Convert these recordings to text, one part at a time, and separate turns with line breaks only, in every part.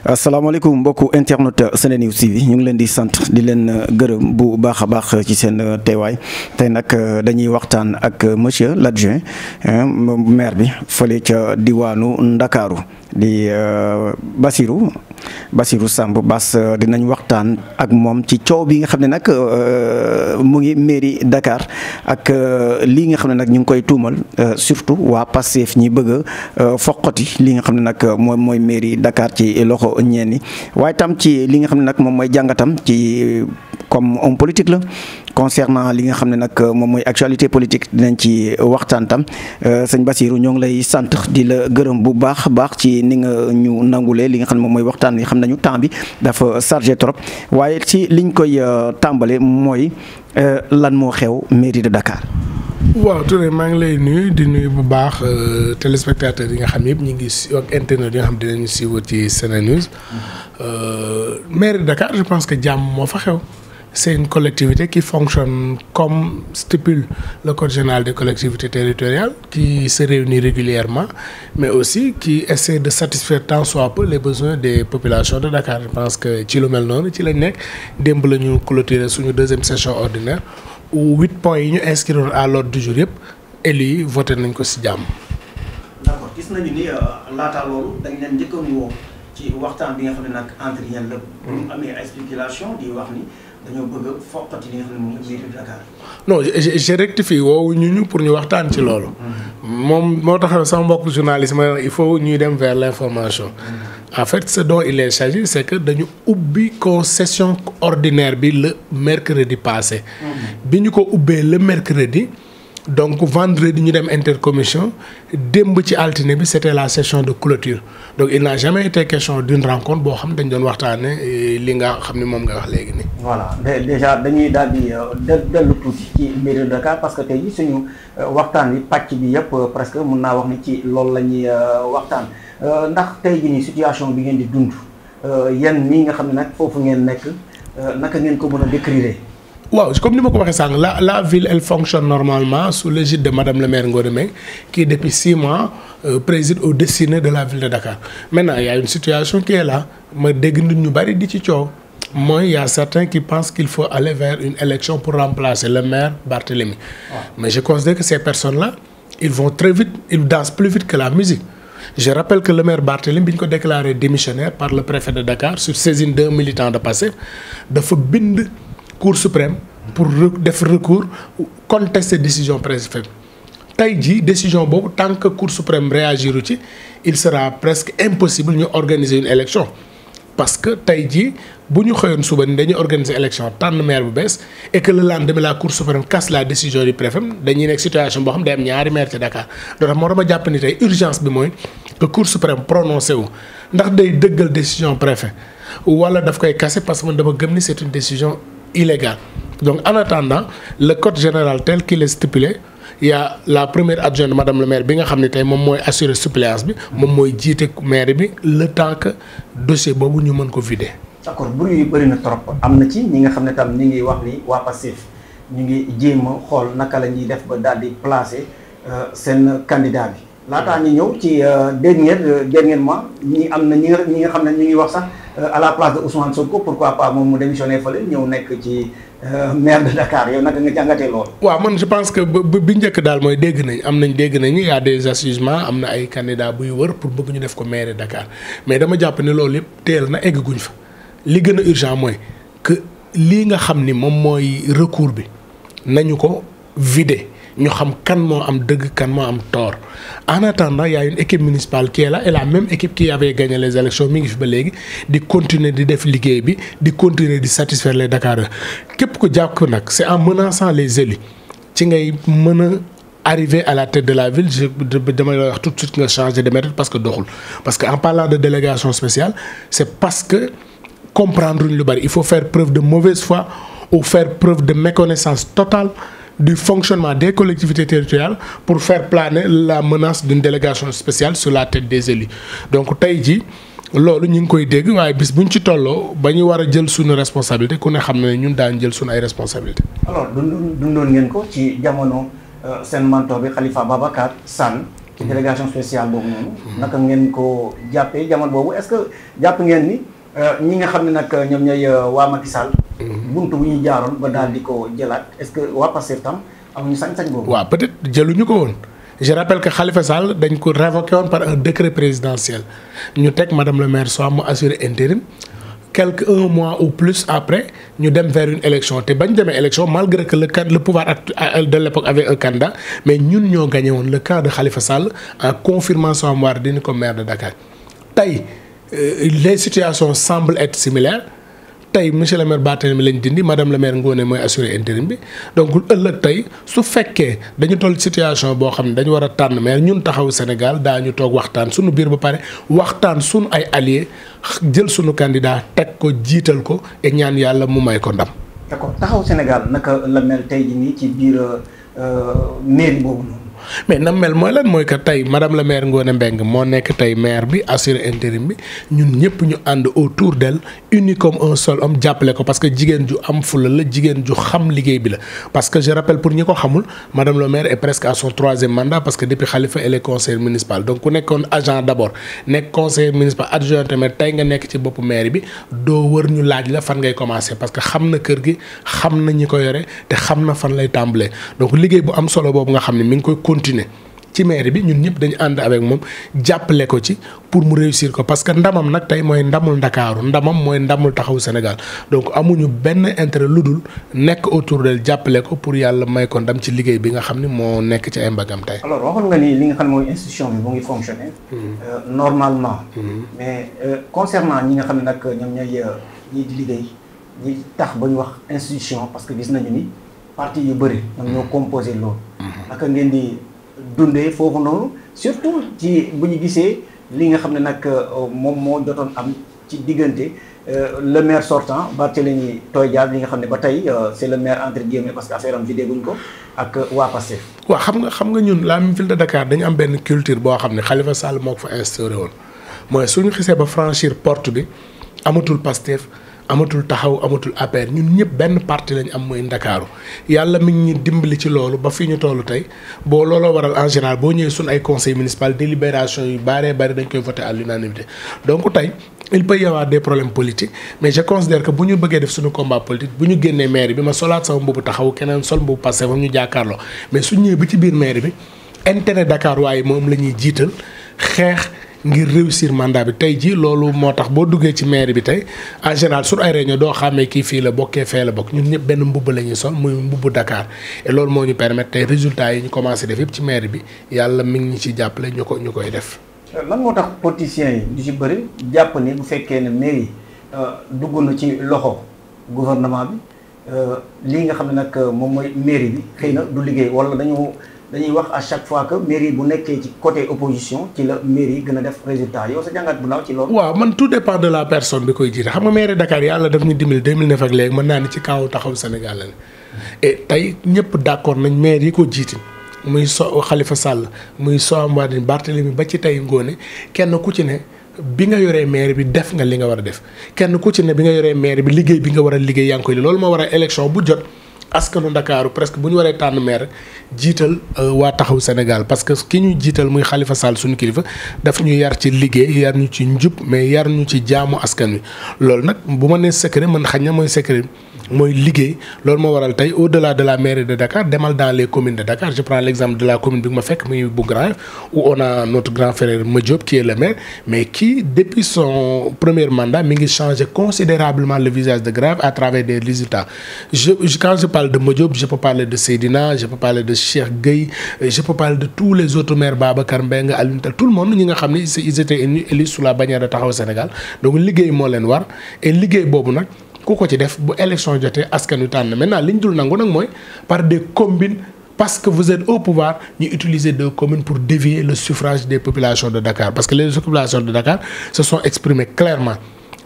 asalaamaaleykum mbokku internet SeneNews TV ñu ngi leen di sant di leen gërëm bu baax a baax ci seen teewaay tey nag dañuy waxtaan ak monsieur l'adjoint maire bi fële ca diwaanu Ndakaaru di Bassirou Samb Bass. Dinañ waxtaan ak moom ci coow bi nga xam ne nag mu ngi mairie Dakar ak lii nga xam ne nag ñu ngi koy tuumal surtout waa Pastef ñi bëgg a foqati li nga xam ne nag moom mooy mairie Dakar ci loxo ñenn ñi waaye tam ci li nga xam ne nag moom mooy jàngatam ci comme homme politique la concernant li nga xam ne nag moom mooy actualité politique dinañ ci waxtaan tam sëñ Bassirou ñoo ngi lay sant di la gërëm bu baax a baax ci ni nga ñu nangulee li nga xam ne moom mooy waxtaan wi xam nañu temps bi dafa chargé trop waaye ci liñ koy tàmbale mooy lan moo xew mairie de Dakar.
waaw Touré maa ngi lay nuyu di nuyu bu baax téléspectateurs yi nga xam yëpp ñu ngi si ak internet yi nga xam dinañu suivre ci SeneNews. mairie de Dakar je pense que jàmm moo fa xew. C'est une collectivité qui fonctionne comme stipule le Code général des collectivités territoriales, qui se réunit régulièrement, mais aussi qui essaie de satisfaire tant soit peu les besoins des populations de Dakar. Je pense que ci lu mel noonu ci lañ nekk démb la ñu clôturer suñu deuxième session ordinaire où 8 points yi ñu inscrire à l'ordre du jour yëpp élus yi voté nañ ko ci jàmm.
D'accord, gis nañu ni laata loolu dañ leen njëkkoon woo ci waxtaan bi nga xam ne nag entre yéen la. bu ñu amee ay spéculation di wax ni. dañoo bëgg foqati li nga xam ne moom la mairie de Dakar.
non je rectifie woowu ñu pour ñu waxtaan ci loolu. moom moo tax sama mbokk journaliste ma il faut ñuy dem vers l'information. En fait ce dont il s'agit c'est que dañu ubbi ko session ordinaire bi le mercredi passé. bi ñu ko ubbee le mercredi. donc vendredi ñu dem intercommission démb ci altine bi c'était la session de clôture donc il n'a jamais été question d'une rencontre boo xam dañ doon waxtaane li nga xam ne moom nga wax léegi nii.
voilà déjà dañuy daal di dellu tuuti ci mairie de Dakar parce que tey jii suñu waxtaan bi pàcc bi yëpp presque mun naa wax ni ci loolu la ñuy waxtaan ndax tey jii nii situation bi ngeen di dund yéen nii nga xam ne nag foofu ngeen nekk naka ngeen ko mën a décrire.
waaw comme ni ma ko waxee sànq la ville elle fonctionne normalement sous l'égide de madame le maire Ngoné Mbengue qui depuis 6 mois préside aux destinées de la ville de Dakar maintenant il y a une situation qui est là ma dégg nit ñu bari di ci coow mooy il y a certains qui pensent qu'il faut aller vers une élection pour remplacer le maire Barthélémy. Mais je considère que ces personnes-là ils vont très vite ils dansent plus vite que la musique. Je rappelle que le maire Barthélémy bi ñu ko déclaré démissionnaire par le préfet de Dakar sur saisine d'un militant de Pastef dafa bind Cour suprême pour def recours contester décision préfet tey jii décision boobu tant que Cour suprême réagiru ci il sera presque impossible ñu organiser une élection parce que tey jii bu ñu xëyoon suba ni dañuy organiser élection tànn maire bu bees et que le lendemain la Cour suprême casse la décision du préfet dañuy nekk situation boo xam day am ñaari maire ci Dakar donc moo dama jàpp ni tey urgence bi mooy que Cour suprême prononcé wu ndax day dëggal décision préfet wala daf koy casser parce que man dama gëm ni c'est une décision illégale. Donc en attendant le code général tel qu'il est stipulé il y a la première adjointe madame le maire bi nga xam ne tey moom mooy assurer suppléance bi moom mooy jiite maire bi le temps que dossier boobu ñu mën ko vider.
D'accord bruit yi bëri na trop am na ci ñi nga xam ne tam ñi ngi wax ni waa Pastef ñu ngi jéem a xool naka la ñuy def ba daal di placer seen candidat bi laataa ñu ñëw ci dernièrement ñi am na ñi nga xam ne ñu ngi wax sax à la place de Ousmane Sonko pourquoi pas moom mu démissionné fële ñëw nekk ci maire de Dakar yow naka nga jàngatee loolu.
waaw man je pense que bi njëkk daal mooy dégg nañu y a des assisements am na ay candidats buy wër pour bëgg ñu def ko maire de Dakar mais dama jàpp ne loolu yëpp teel na egguñ fa li gën a urgent mooy que lii nga xam ni moom mooy recours bi nañu ko vider. ñu xam kan moo am dëgg kan moo am tort en attendant il y a une équipe municipale qui est là et la même équipe qui avait gagné les élections mi ngi fi ba léegi di continuer di def liggéey bi di continuer di satisfaire les Dakarois képp ko jàpp nag c'est en menaçant les élus ci ngay mën a arriver à la tête de la ville damay wax tout de suite nga changer de méthode parce que doxul parce que en parlant de délégation spéciale c'est parce que comprendre lu bari il faut faire preuve de mauvaise foi ou faire preuve de méconnaissance totale du fonctionnement des collectivités territoriales pour faire planer la menace d'une délégation spéciale sur la tête des élus donc tey jii loolu ñu ngi koy dégg waaye bis buñ ci tolloo ba ñu war a jël suñu responsabilité ku ne xam ne ñun daan jël suñu ay responsabilités.
alors dundoon ngeen ko ci jamono seen mentor bi Khalifa Babacar Sall ci délégation spéciale boobu noonu. naka ngeen ko jàppee jamono boobu est-ce que jàpp ngeen ni ñi nga xam ne nag ñoom ñooy waa Macky Sall. buntu bu ñu jaaroon ba daal di ko jëlaat est-ce que waa Pastef tam amuñu sañ-sañ boobu.
waaw peut-être jëluñu ko woon. Je rappelle que Khalifa Sall dañ ko révoqué woon par un décret présidentiel ñu teg madame le maire soit mu assurer intérim un mois ou plus après ñu dem vers une élection te bañ demee élection malgré que le pouvoir de l'époque avait un candidat mais ñun ñoo gagné woon le camp de Khalifa Sall en confirmant son Wardini comme maire de Dakar tey les situations semblent être similaires. tey monsieur le maire Barthélémy lañ dindi madame le maire Ngoné mooy assurer intérim bi donc ëllëg tey su fekkee dañu toll situation boo xam ne dañu war a tànn maire ñun taxawu Sénégal daañu toog waxtaan suñu biir ba pare waxtaan suñu ay alliés jël suñu candidat teg ko jiital ko et ñaan yàlla mu may ko ndam.
d'accord taxawu Sénégal naka la mel tey jii nii ci biir mairie boobu noonu.
mais na mel mooy lan mooy que tey madame le maire Ngoné Mbengue moo nekk tey maire bi assuré intérim bi ñun ñëpp ñu ànd autour d'elle uni comme un seul homme jàppale ko parce que jigéen ju am fula la jigéen ju xam liggéey bi la. parce que je rappelle pour ñi ko xamul madame le maire est presque à son 3e mandat parce que depuis Khalifa elle est conseiller municipal donc ku nekkoon agent d'abord nekk conseiller municipal adjoint mais tey nga nekk ci boppu maire bi doo wër ñu laaj la fan ngay commencer parce que xam na kër gi xam na ñi ko yore te xam na fan lay tàmbalee donc liggéey bu am solo boobu nga xam ne mi ngi koy continuer ci maire bi ñun ñëpp dañu ànd avec moom jàppale ko ci pour mu réussir ko parce que ndamam nag tey mooy ndamul Ndakaaru ndamam mooy ndamul taxawu Sénégal donc amuñu benn intérêt lu dul nekk autour de jàppale ko pour yàlla may ko ndam ci liggéey bi nga xam ne moo nekk ci ay mbagam tey.
alors waxoon nga ni li nga xam ne mooy institution bi mu ngi fonctionner normalement. mais concernant ñi nga xam ne nag ñoom ñooy ñii di liggéey ñi tax ba ñu wax institution parce que gis nañu ni parti yu bëri ñoom ñoo composé loolu. naka ngeen di dundee foofu noonu surtout ci bu ñu gisee li nga xam ne nag moom moo jotoon am ci diggante le maire sortant Barthélémy Toye Dias li nga xam ne ba tey c'est le maire entre guillemets parce que affaire am vidé guñ ko ak waa Pastef.
waaw xam nga ñun la ville de Dakar dañu am benn culture boo xam ne Khalifa Sall moo ko fa instauré woon mooy suñu xisee ba franchir porte bi amatul Pastef amatul taxaw amatul APR ñun ñëpp benn parti lañ am mooy Ndakaaru yàlla mi ngi ñu dimbali ci loolu ba fii ñu toll tey boo looloo waral en général boo ñëwee suñ ay conseil municipal délibération yu bari dañ koy voter à l'unanimité donc tey il peut y avoir des problèmes politiques mais je considère que bu ñu bëggee def suñu combat politique bu ñu génnee maire bi ma solaat sama mbubu taxaw keneen sol mbubu passé fam ñu jàkkaarloo mais suñ ñëwee ba ci biir maire bi intérêt Dakar waaye moom la ñuy jiital xeex ngir réussir mandat bi tey ji loolu moo tax boo duggee ci maire bi tey en général sur ay réunion doo xàmmee kii fii la bokkee fee la bokk ñun ñëpp benn mbubb la ñuy sol muy mbubbu Dakar et loolu moo ñu permettre tey résultats yi ñu commencé def yëpp ci maire bi yàlla mi ngi ñu ci jàppale ñu koy def.
lan moo tax politiciens yi du ci bëri jàpp ni bu fekkee ne mairie dugg na ci loxo gouvernement bi lii nga xam ne nag moom mooy mairie bi xëy na du liggéey wala dañuy wax à chaque fois que mairie bu nekkee ci côté opposition ci la mairie gën a def résultat yow sa jàngat bu ndaw ci loolu.
waaw man tout dépend de la personne bi koy jiite xam nga mairie Dakar yàlla daf ñu dimbali 2009 ak léegi mën naa ni ci kaw taxaw Sénégal la et tey ñëpp d'accord nañ maire yi ko jiite muy Khalifa Sall muy Soham Wardini Barthélémy ba ci tey Ngoné kenn ku ci ne bi nga yoree maire bi def nga li nga war a def kenn ku ci ne bi nga yoree maire bi liggéey bi nga war a liggéey yaa ngi koy loolu moo war a élection bu jot. askanu Ndakaaru presque bu ñu waree tànn maire jiital waa taxaw Sénégal parce que ki ñu jiital muy Khalifa Sall suñu kilifa daf ñu yar ci liggéey yar ñu ci njub mais yar ñu ci jaamu askan wi loolu nag bu ma nee secret man xañ na mooy secret mooy liggéey loolu moo waral tey au-delà de la mairie de Dakar demal dans les communes de Dakar je prends l'exemple de la commune bi ma fekk muy bu Grand où on a notre grand frère Madiop qui est le maire mais qui depuis son premier mandat mi ngi changer considérablement le visage de Grand à travers des résultats quand je parle de Madiop je peux parler de Seydina je peux parler de Cheikh Gueye je peux parler de tous les autres maires Babacar Mbengue Alioune Tall tout le monde ñi nga xam ne ils étaient élus sous la bannière de Taxawu Sénégal donc liggéey moo leen war et liggéey boobu nag ku ko ci def bu élection jotee askan wi tànn maintenant li ñu dul nangu nag mooy par des combines parce que vous êtes au pouvoir ñu utiliser deux communes pour dévier le suffrage des populations de Dakar parce que les populations de Dakar se sont exprimées clairement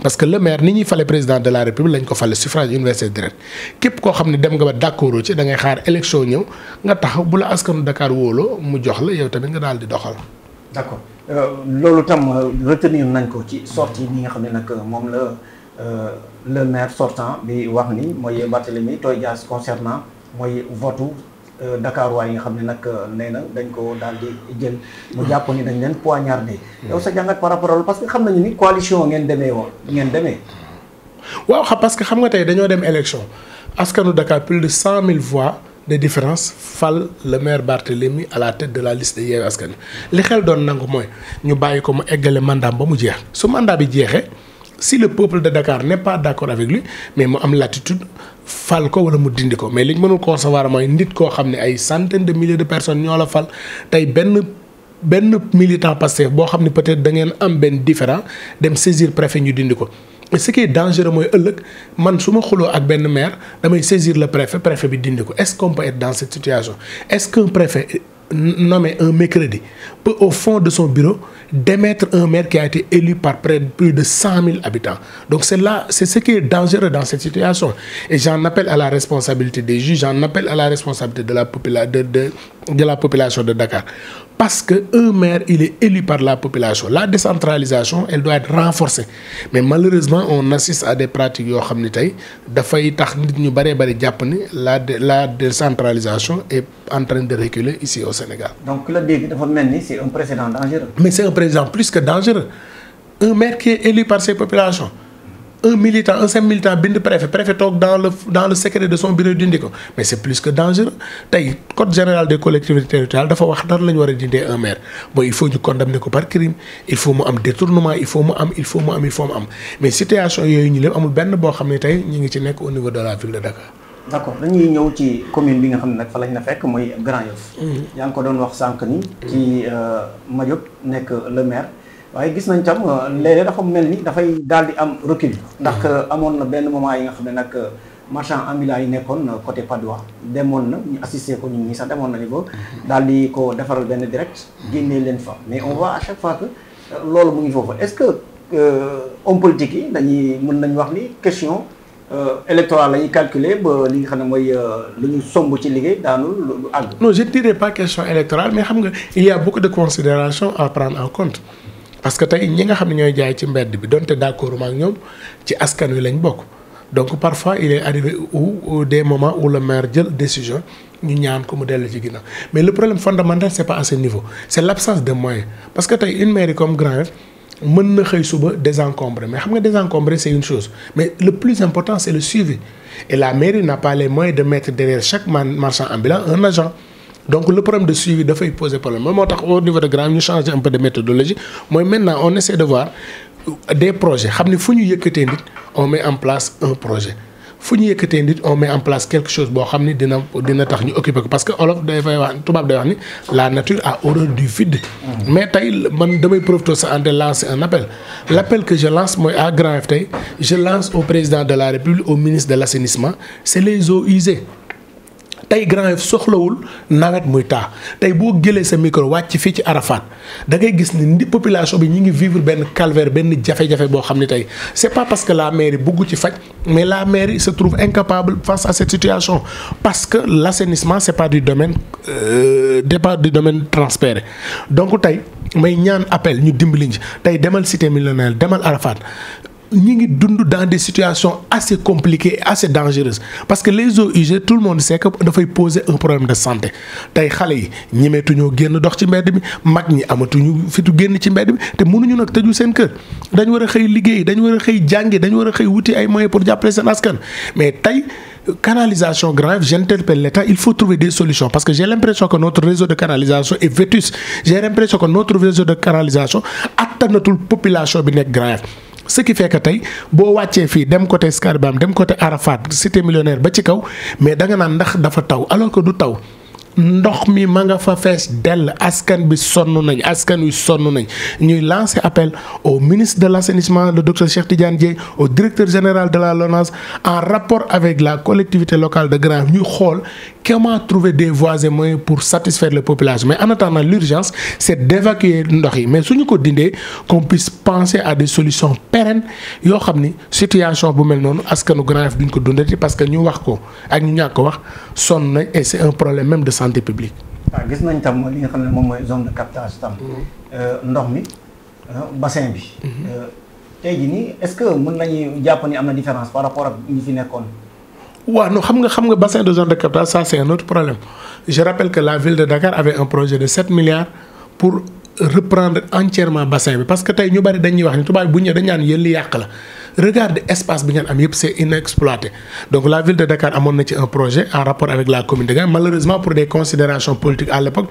parce que le maire ni ñuy fale président de la république lañ ko fale suffrage universel direct képp koo xam ne dem nga ba d'accord ci da ngay xaar élection ñëw nga taxaw bu la askanu Dakar wóoloo mu jox la yow tamit nga daal di doxal.
d'accord loolu tam retenir nañ ko ci sortie bi nga xam ne nag moom la le maire sortant bi wax ni mooy Barthélémy Toye Dias concernant mooy votu Dakar waay yi nga xam ne nag nee na dañ ko daal di jël mu jàpp ni dañ leen poignardé. yow sa jàngat par rapport parce que xam nañu ni coalition ngeen demee
waaw parce que xam nga tey dañoo dem élection askanu Dakar plus de 100 000 voix de différence fal le maire Barthélémy à la tête de la liste de Yewwi Askan Wi li xel doon nangu mooy ñu bàyyi ko mu eggale mandat ba mu jeex su mandat bi jeexee si le peuple de Dakar n'est pas d'accord avec lui mais mu am latitude fal ko wala mu dindi ko mais li ñu mënul concevoir mooy nit koo xam ne ay centaines de milliers de personnes ñoo la fal tey benn militant Pastef boo xam ne peut-être da ngeen am benn différent dem saisir préfet ñu dindi ko. Et ce qui est dangereux mooy ëllëg man su ma xuloo ak benn maire damay saisir le préfet bi dindi ko est-ce qu'on peut être dans cette situation est-ce qu'un préfet nommé un mercredi peut au fond de son bureau démettre un maire qui a été élu par plus de 100 000 habitants donc c'est ce qui est dangereux dans cette situation et j'en appelle à la responsabilité des juges j'en appelle à la responsabilité de la population de Dakar parce que un maire il est élu par la population la décentralisation elle doit être renforcée mais malheureusement on assiste à des pratiques yoo xam ni tey dafay tax nit ñu bëree bëri jàpp ni la décentralisation est en train de reculer ici au Sénégal.
donc ku la dégg dafa mel ni c'est un précédent dangereux.
mais c'est un précédent plus que dangereux un maire qui est élu par ses populations un simple militant bind préfet toog dans le secret de son bureau dindi ko mais c'est plus que dangereux tey code général des collectivités territoriales dafa wax dara la ñu war a dindee un maire bon il faut ñu condamner ko par crime il faut mu am détournement il faut mu am mais situation yooyu ñu lépp amul benn boo xam ne tey ñu ngi ci nekk au niveau de la ville de Dakar.
d'accord dañuy ñëw ci commune bi nga xam ne nag fa lañ la fekk mooy Grand Yoff. yaa ngi ko doon wax sànq ni. ci Madiop nekk le maire. waaye gis nañ tam léeg-léeg dafa mel ni dafay daal di am recul ndax amoon na benn moment yi nga xam ne nag marchand ambulant yi nekkoon côté Padois demoon na ñu assisté ko ñun ñi sax demoon nañu ba daal di ko defaral benn direct génnee leen fa mais on voit à chaque fois que loolu mu ngi foofu est-ce que homme politique yi dañuy mën nañu wax ni question électorale la ñuy calculer ba li nga xam ne mooy lu ñu somb ci liggéey daanul lu àgg.
non je ne dirais pas question électorale mais xam nga il y a beaucoup de considérations à prendre en compte. parce que tey ñi nga xam ne ñooy jaay ci mbedd bi donte d'accord ak ñoom ci askan wi lañ bokk donc parfois il est arrivé où des moments où le maire jël décision ñu ñaan ko mu dellu ci ginnaaw mais le problème fondamental c'est pas à ce niveau c'est l'absence de moyens parce que tey une mairie comme Grand Yoff mën na xëy suba désencombrer mais xam nga désencombrer c'est une chose mais le plus important c'est le suivi et la mairie n'a pas les moyens de mettre derrière chaque marchand ambulant un agent. donc le problème de suivi dafay poser problème moom moo tax au niveau de Grand Yoff ñu changer un peu de méthodologie mooy maintenant on essaie de voir des projets xam ne fu ñu yëkkatee nit on met en place un projet fu ñu yëkkatee nit on met en place quelque chose boo xam ni dina tax ñu occuper ko parce que olof dafay wax tubaab day wax ni la nature a horreur du vide. mais tey man damay profiter sa ante lancer un appel l'appel que je lance mooy à Grand Yoff tey je lance au président de la République au ministre de l'assainissement c'est les eaux usées. tey Grand Yoff soxlawul nawet muy taa tey boo jëlee sa micro wàcc fii ci Arafat da ngay gis ni population bi ñu ngi vivre benn calvaire benn jafe-jafe boo xam ne tey c'est pas parce que la mairie bugg ci faj mais la mairie se trouve incapable face à cette situation parce que l'assainissement c'est pas du domaine transféré donc tey may ñaan appel ñu dimbali ci tey demal cité millionnaire demal Arafat ñi ngi dund dans des situations assez compliquées et assez dangereuses parce que les eaux usées tout le monde sait que dafay poser un problème de santé tey xale yi ñemeetuñoo génn dox ci mbedd bi mag ñi amatuñu fitu génn ci mbedd bi te mënuñu nag tëju seen kër dañu war a xëy liggéey dañu war a xëy jàngi dañu war a xëy wuti ay moyens pour jàppale seen askan mais tey canalisation Grand Yoff j'interpelle l'État il faut trouver des solutions parce que j'ai l'impression que notre réseau de canalisation est vétuste j'ai l'impression que notre réseau de canalisation attanatul population bi nekk Grand Yoff ce qui fait que tey boo wàccee fii dem côté Scat Urbam dem côté Arafat cité millionnaire ba ci kaw mais danga naan ndax dafa taw alors que du taw ndox mi ma nga fa fees dell askan bi sonn nañ askan wi sonn nañ ñuy lancer appel au ministre de l'assainissement le docteur Cheikh Tidiane Dièye au directeur général de la LONASE en rapport avec la collectivité locale de Grand Yoff ñuy xool comment trouver des voies et moyens pour satisfaire les populations mais en attendant l'urgence c'est d'évacuer ndox yi mais suñu ko dindee qu'on puisse penser à des solutions pérennes yoo xam ni situation bu mel noonu askanu Grand Yoff duñ ko dundati parce que ñu wax ko ak ñu ñàkk ko wax sonn nañ et c'est un problème même de santé publique.
waaw gis nañ tam li nga xam ne moom mooy zone de captage tam ndox mi bassin bi. tey jii nii est-ce que mën nañu jàpp ni am na différence par rapport ak ñi fi nekkoon.
waaw non xam nga bassin de zone de captage ça c'est un autre problème je rappelle que la ville de Dakar avait un projet de 7 milliards pour reprendre entièrement bassin bi parce que tey ñu bari dañuy wax ni tubaab bu ñëwee dañu naan yéen li yàq la regardez espace bi ngeen am yëpp c'est inexploité donc la ville de Dakar amoon na ci un projet en rapport avec la commune de Dakar malheureusement pour des considérations politiques à l'époque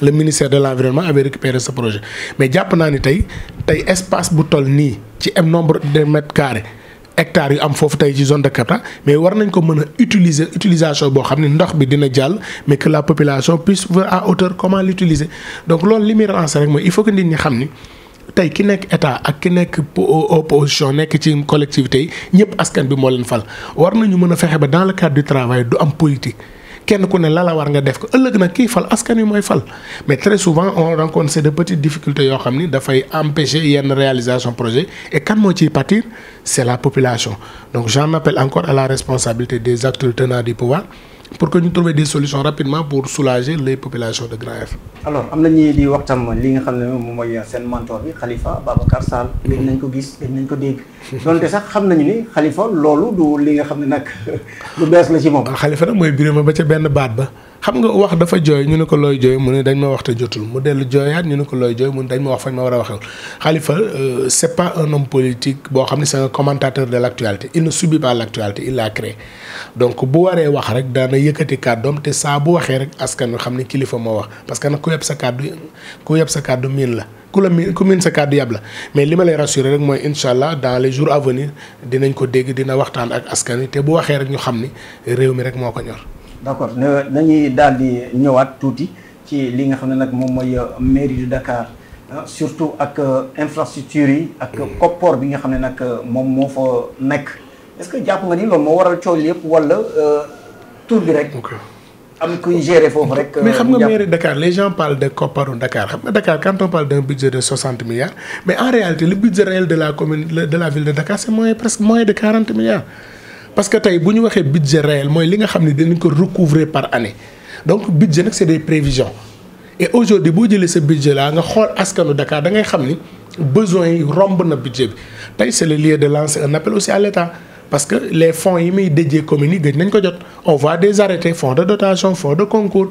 le ministère de l'environnement avait récupéré ce projet mais jàpp naa ni tey espace bu toll nii ci am nombre de mètres carrés hectares yu am foofu tey ci zone de captage mais war nañ ko mën a utilisation boo xam ne ndox bi dina jàll mais que la population puisse voir à hauteur comment l'utiliser donc loolu li muy relancer rek mooy il faut que nit ñi xam ni tey ki nekk état ak ki nekk opposition nekk ci collectivité yi ñëpp askan bi moo leen fal war nañu mën a fexe ba dans le cadre du travail du am politique kenn ku ne la war nga def ko ëllëg nag kii fal askan wi mooy fal mais très souvent on rencontre c'est de petites difficultés yoo xam ni dafay empêcher yenn réalisation projet et kan moo ciy pâtir c'est la population donc j'en appelle encore à la responsabilité des acteurs tenants du pouvoir pour que ñu trouver des solutions rapidement pour soulager les populations de Grand Yoff.
alors am na ñi di waxtam li nga xam ne moom mooy seen mentor bi Khalifa Babacar Sall. léegi nañ ko gis léegi nañ ko dégg. donte sax xam nañu ni Khalifa loolu du li nga xam ne nag lu bees la ci moom.
Khalifa nag mooy Birima ba ca benn baat ba xam nga wax dafa jooy ñu ne ko looy jooy mu ne dañ ma wax te jotul mu dellu jooyaat ñu ne ko looy jooy mu ne dañ ma wax fañ ma war a waxee Khalifa c'est pas un homme politique boo xam ne c'est un commentateur de l'actualité il ne subit pas l'actualité il l'a créé donc bu waree wax rek daana yëkkati kàddoom te saa bu waxee rek askan wi xam ne kilifa moo wax parce que nag ku yeb sa kàddu miin la ku miin sa kàddu yab la mais li ma lay rassurer rek mooy incha allah dans les jours à venir dinañ ko dégg dina waxtaan ak askan wi te bu waxee rek ñu xam ni réew mi rek moo ko ñor.
d'accord nañuy daal di ñëwaat tuuti ci li nga xam ne nag moom mooy mairie de Dakar surtout ak infrastructure yi ak koppoor bi nga xam ne nag moom moo fa nekk est-ce que jàpp nga ni loolu moo waral coow yëpp wala tur bi rek. am kuy gérer foofu rek.
mais xam nga mairie de Dakar les gens parlent de kopparu Dakar xam nga Dakar quand on parle d'un budget de 60 milliards mais en réalité le budget réel de la commune de la ville de Dakar c'est presque moins de 40 milliards. parce que tey bu ñu waxee budget réel mooy li nga xam ne dinañ ko recouvrer par année donc budget nag c'est des prévisions et aujourd'hui boo jëlee sa budget là nga xool askanu Dakar da ngay xam ni besoins yi romb na budget bi tey c'est le lieu de lancer un appel aussi à l'État parce que les fonds yi muy déjee communes yi gëj nañ ko jot on voit des arrêtés fonds de dotation fonds de concours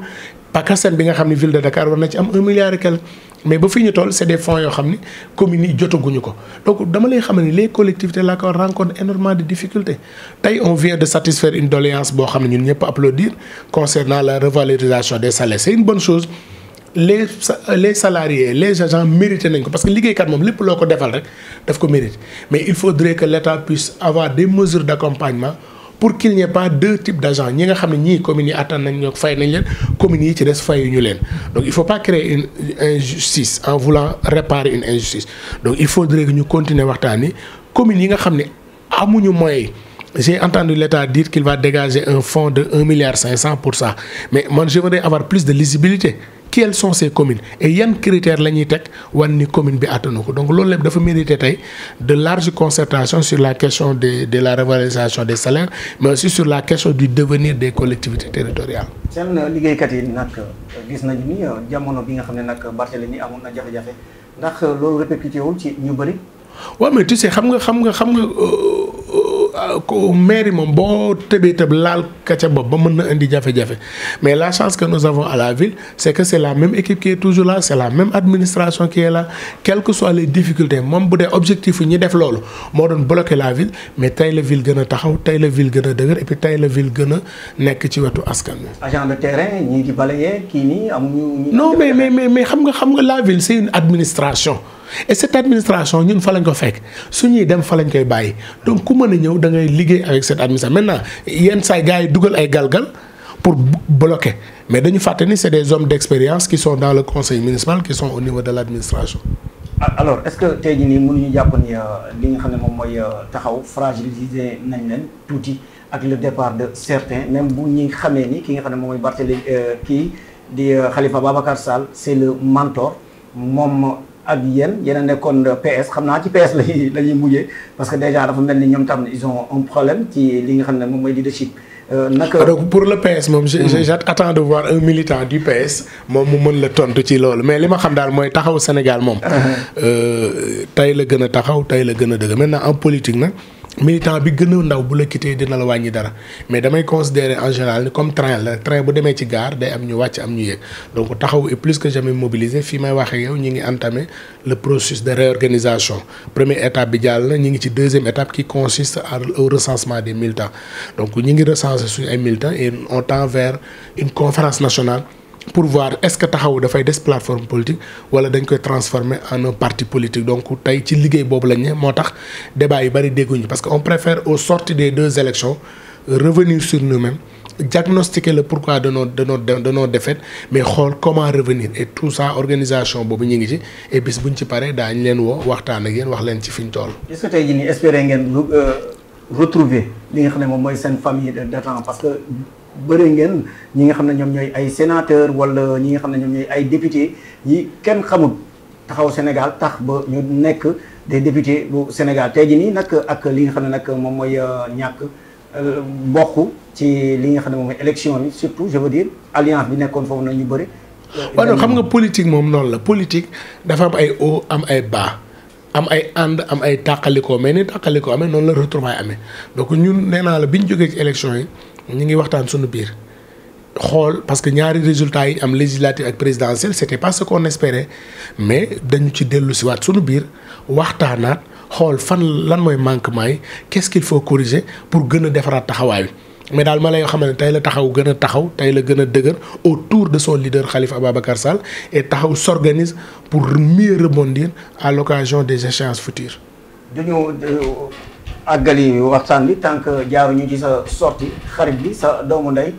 PACASEN bi nga xam ne ville de Dakar war na ci am 1 milliard et quelque mais ba fi ñu toll c'est des fonds yoo xam ni communes yi jotaguñu ko donc dama lay xam ne les collectivités là ko rencontrent énormément de difficultés tey on vient de satisfaire une doléance boo xam ne ñun ñëpp applaudir concernant la revalorisation des salaires c'est une bonne chose les salariés les agents mérité nañ ko parce que liggéeykat moom lépp loo ko defal rek daf ko mérite mais il faudrait que l'État puisse avoir des mesures d'accompagnement pour qu'il n'y ait pas deux types d'agents ñi nga xam ne ñii communes yi attan nañ ñoo fay nañ leen communes yi ci des fayuñu leen donc il faut pas créer une injustice en voulant réparer une injustice donc il faudrait que ñu continuer waxtaan ni communes yi nga xam ne amuñu moyens j'ai entendu l'État dire qu'il va dégager un fonds de 1,5 milliard pour ça mais man j'aimerais avoir plus de lisibilité quelles sont ces communes et yan critères la ñuy teg wan ni commune bi attanu ko donc loolu lépp dafa mériter tey de larges concertations sur la question de la revalorisation des salaires mais aussi sur la question du devenir des collectivités territoriales.
seen liggéeykat yi nag gis nañu ni jamono bi nga xam ne nag Barthélémy amoon na jafe-jafe ndax loolu répercuté wul ci ñu bëri.
waaw mais tu sais xam nga mairie moom boo tëbee tëb laal ka ca bopp ba mën na indi jafe-jafe mais la chance que nous avons à la ville c'est que c'est la même équipe qui est toujours là c'est la même administration qui est là quelles que soient les difficultés moom bu dee objectif yi ñi def loolu moo doon bloquer la ville mais tey la ville gën a taxaw tey la ville gën a dëgër et puis tey la ville gën a nekk ci wetu askan wi.
agent de terrain ñii di balayer kii nii amuñu.
non mais xam nga la ville c'est une administration. et cette administration ñun fa lañ ko fekk su ñuy dem fa lañ koy bàyyi donc ku mën a ñëw da ngay liggéey avec cette administration maintenant yenn saa gars yi dugal ay galgal pour bloquer mais dañu fàtte ni c'est des hommes d'expérience qui sont dans le conseil municipal qui sont au niveau de l'administration.
alors est-ce que tey jii nii mënuñu jàpp ni li nga xam ne moom mooy taxaw fragiliser nañ leen tuuti ak le départ de certains même bu ñuy xamee ni ki nga xam ne moom mooy Barthélémy kii di Khalifa Babacar Sall c'est le mentor moom. ak yéen a nekkoon PS xam naa ci PS la ñuy mujjee parce que déjà dafa mel ni ñoom tam ils ont un problème ci li nga xam ne moom mooy leadership. naka
donc pour le PS moom j'attends de voir un militant du PS moom mu mën la tontu ci loolu mais li ma xam daal mooy taxaw Sénégal moom. tey la gën a taxaw tey la gën a dëgg maintenant en politique nag militant bi gën a ndaw bu la quitté dina la wàññi dara mais damay considérer en général ni comme train la train bu demee ci gare day am ñu wàcc am ñu yéeg donc taxaw est plus que jamais mobilisé fii may waxee yow ñi ngi entamé le processus de réorganisation première étape bi jàll na ñi ngi ci deuxième étape qui consiste au recensement des militants donc ñi ngi recenser suñu ay militants et on tend vers une conférence nationale pour voir est-ce que taxaw dafay des plateforme politique wala dañ koy transformer en un parti politique donc tey ci liggéey boobu lañ ne moo tax débat yu bari dégguñu parce que on préfère au sortir des 2 élections revenir sur nous-mêmes diagnostiquer le pourquoi de nos défaites mais xool comment revenir et tout ça organisation boobu ñu ngi ci et bis buñ ci paree daañu leen woo waxtaan ak yéen wax leen ci fi ñu toll.
est-ce que tey jii nii espérer ngeen retrouver li nga xam ne moom mooy seen famille d'antan parce que bëri ngeen ñi nga xam ne ñoom ñooy ay sénateur wala ñi nga xam ne ñoom ñooy ay député yi kenn xamul taxaw Sénégal tax ba ñu nekk des députés bu Sénégal tey jii nii nag ak li nga xam ne nag moom mooy ñàkk bokk ci li nga xam ne moom mooy élection bi surtout je veux dire alliance bi nekkoon foofu na ñu bëri.
waaw xam nga politique moom noonu la politique dafa am ay haut am ay bas am ay ànd am ay tàqalikoo mais ni tàqalikoo amee noonu la retrouvailles amee donc ñun nee naa la bi ñu jógee ci élection yi. ñu ngi waxtaan suñu biir xool parce que ñaari résultats yi am législative ak présidentielle c'était pas ce qu'on espérait mais dañu ci dellu si waat suñu biir waxtaanaat xool fan lan mooy manquement yi qu'est-ce qu'il faut corriger pour gën a defaraat taxawaay bi mais daal ma lay xam ne tey la taxaw gën a taxaw tey la gën a dëgër autour de son leader Khalifa Ababacar Sall et taxaw s'organise pour mieux rebondir à l'occasion des échéances futures.
àggali waxtaan bi tant que jaaruñu ci sa sortie xarit bi sa doomu ndey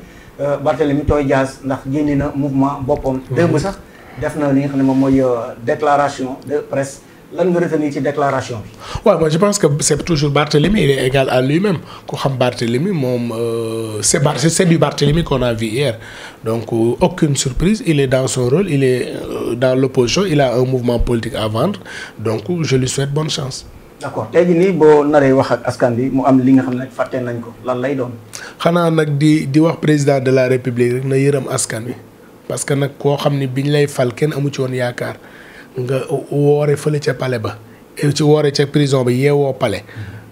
Barthélémy Toye Dias ndax génne na mouvement boppam. démb sax def na li nga xam ne moom mooy déclaration de presse lan nga retenir ci déclaration bi.
waaw moi je pense que c'est toujours Barthélémy il est égal à lui-même ku xam Barthélémy moom c'est du Barthélémy qu'on a vu hier donc aucune surprise il est dans son rôle il est dans l'opposition il a un mouvement politique à vendre donc je lui souhaite bonne chance.
d'accord tey jii nii boo naree wax ak askan bi mu am li nga xam ne nag fàtte nañ ko lan lay doon.
xanaa nag di wax président de la république rek na yërëm askan wi parce que nag koo xam ni biñ lay fal kenn amu ci woon yaakaar nga woore fële ca palais ba ci woore ca prison ba yeewoo palais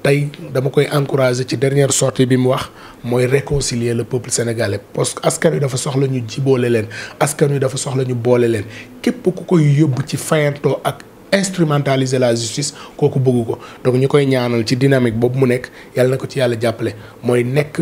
tey dama koy encourager ci dernière sortie bi mu wax mooy réconcilier le peuple sénégalais parce que askan wi dafa soxla ñu jiboole leen askan wi dafa soxla ñu boole leen képp ku koy yóbbu ci fayantoo ak. instrumentaliser la justice kooku bëggu ko donc ñu koy ñaanal ci dynamique boobu mu nekk yàlla na ko ci yàlla jàppale mooy nekk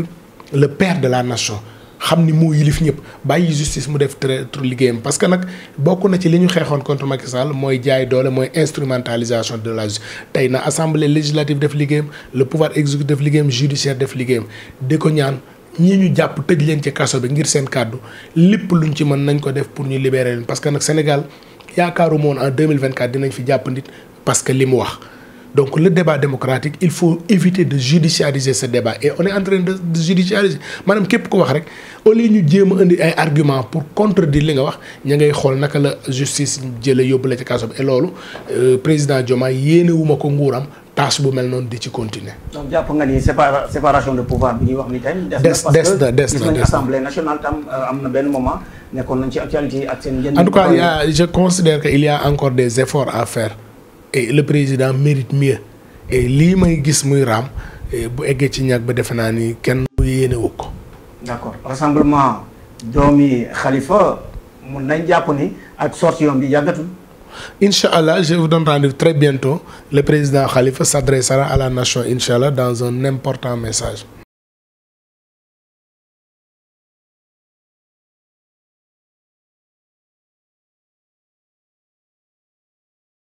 le père de la nation xam ni moo yilif ñëpp bàyyi justice mu def très liggéeyam parce que nag bokk na ci li ñu xeexoon contre Macky Sall mooy jaay doole mooy instrumentalisation de la justice tey na assemblée législative def liggéeyam le pouvoir exécutif def liggéeyam judiciaire def liggéeyam di ko ñaan ñi ñu jàpp tëj leen ci kaso bi ngir seen kàddu lépp luñ ci mën nañ ko def pour ñu libérer leen parce que nag Sénégal yaakaaru moon en 2024 dinañ fi jàpp nit parce que li mu wax donc le débat démocratique il faut éviter de judiciariser ce débat et on est en train de judiciariser maanaam képp ko wax rek au lieu ñu jéem a indi ay arguments pour contredire li nga wax ña ngay xool naka la justice jële yóbbu la ci kaso bi et loolu président Diomaye yéenewuma ko nguuram tâche bu mel noonu di ci continuer.
donc jàpp nga ni séparation de pouvoir bi ñuy wax ni tamit. des na gis nañ assemblée nationale tam am na benn moment nekkoon nañ ci actualité ak seen.
en tout cas je considère que il y a encore des efforts à faire et le président mérite mieux et lii may gis muy raam bu eggee ci ñàkk ba defe naa ni kenn yéenewu ko.
d'accord rassemblement doomi Khalifa mun nañ jàpp ni ak sortie bi yàggatul.
Inch'Allah, je vous donne rendez-vous très bientôt. Le président Khalifa s'adressera à la nation, Inch'Allah, dans un important message.